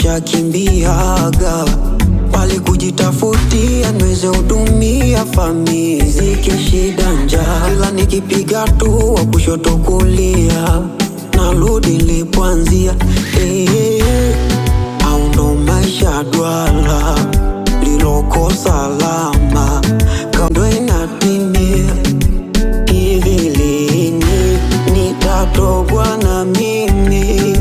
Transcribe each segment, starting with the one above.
nishakimbiaga pale kujitafutia niweze hudumia familia. Ziki shida njaa, ila nikipiga tu wa kushoto kulia narudi nilipoanzia. Au ndo maisha dwala liloko salama kando inatimia. Hivi lini nitatogwa na mimi?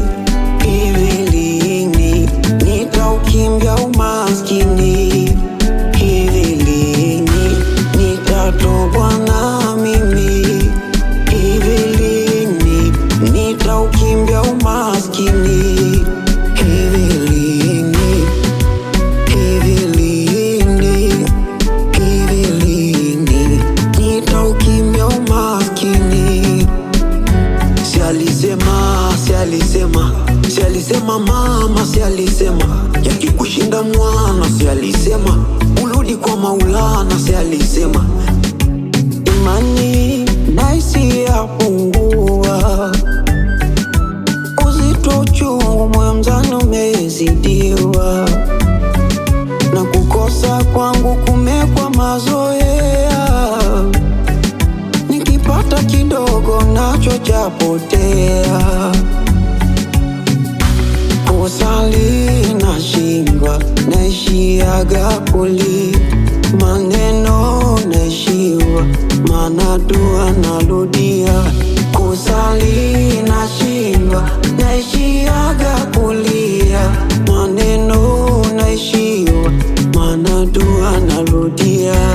Hivi lini nitaukimbia umaskini? Hivi lini nitatogwa na mimi? Hivi lini nitaukimbia umaskini? Hivi lini, hivi lini, hivi lini nitaukimbia umaskini? Si alisema mama, si alisema yakikushinda mwana, si alisema urudi kwa Maulana, si alisema imani naisi yapungua, uzito uchungu moyo mzani umezidiwa, na kukosa kwangu kumekwa mazoea, nikipata kidogo nacho chapotea. Kusali nashindwa, naishiaga kuli maneno naishiwa, maana dua narudia. Kusali nashindwa, naishiaga kulia maneno naishiwa, maana dua narudia.